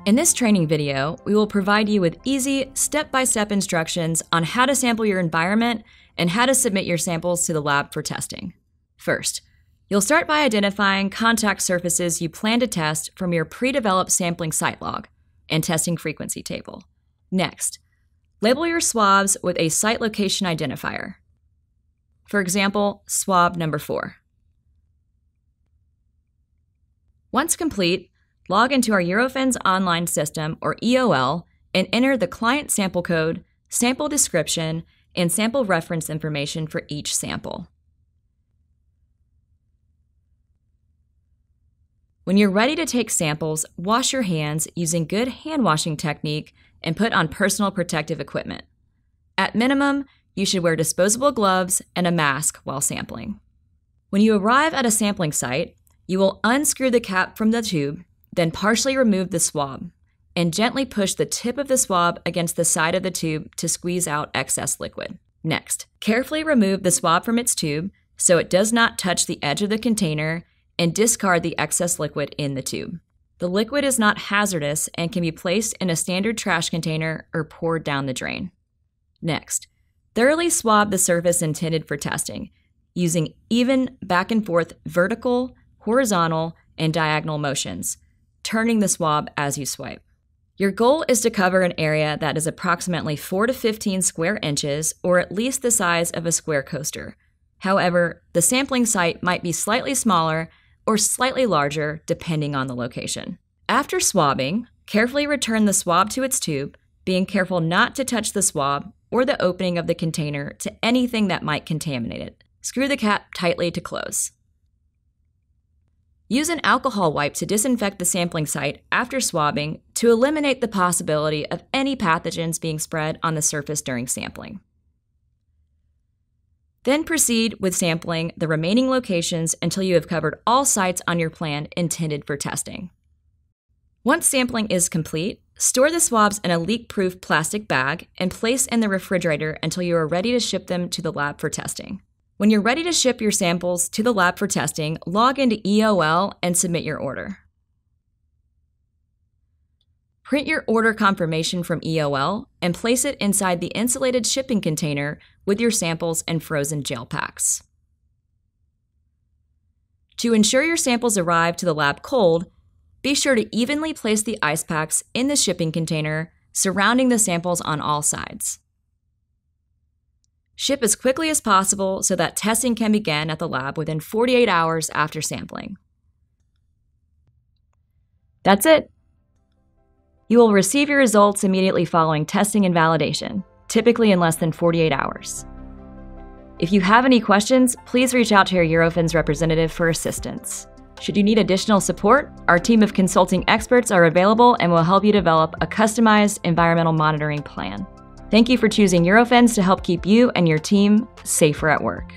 In this training video, we will provide you with easy, step-by-step instructions on how to sample your environment and how to submit your samples to the lab for testing. First, you'll start by identifying contact surfaces you plan to test from your pre-developed sampling site log and testing frequency table. Next, label your swabs with a site location identifier. For example, swab number 4. Once complete, log into our Eurofins online system, or EOL, and enter the client sample code, sample description, and sample reference information for each sample. When you're ready to take samples, wash your hands using good hand washing technique and put on personal protective equipment. At minimum, you should wear disposable gloves and a mask while sampling. When you arrive at a sampling site, you will unscrew the cap from the tube, then partially remove the swab, and gently push the tip of the swab against the side of the tube to squeeze out excess liquid. Next, carefully remove the swab from its tube so it does not touch the edge of the container, and discard the excess liquid in the tube. The liquid is not hazardous and can be placed in a standard trash container or poured down the drain. Next, thoroughly swab the surface intended for testing, using even back and forth vertical, horizontal, and diagonal motions, turning the swab as you swipe. Your goal is to cover an area that is approximately 4 to 15 square inches, or at least the size of a square coaster. However, the sampling site might be slightly smaller or slightly larger depending on the location. After swabbing, carefully return the swab to its tube, being careful not to touch the swab or the opening of the container to anything that might contaminate it. Screw the cap tightly to close. Use an alcohol wipe to disinfect the sampling site after swabbing to eliminate the possibility of any pathogens being spread on the surface during sampling. Then proceed with sampling the remaining locations until you have covered all sites on your plan intended for testing. Once sampling is complete, store the swabs in a leak-proof plastic bag and place in the refrigerator until you are ready to ship them to the lab for testing. When you're ready to ship your samples to the lab for testing, log into EOL and submit your order. Print your order confirmation from EOL and place it inside the insulated shipping container with your samples and frozen gel packs. To ensure your samples arrive to the lab cold, be sure to evenly place the ice packs in the shipping container, surrounding the samples on all sides. Ship as quickly as possible so that testing can begin at the lab within 48 hours after sampling. That's it. You will receive your results immediately following testing and validation, typically in less than 48 hours. If you have any questions, please reach out to your Eurofins representative for assistance. Should you need additional support, our team of consulting experts are available and will help you develop a customized environmental monitoring plan. Thank you for choosing Eurofins to help keep you and your team safer at work.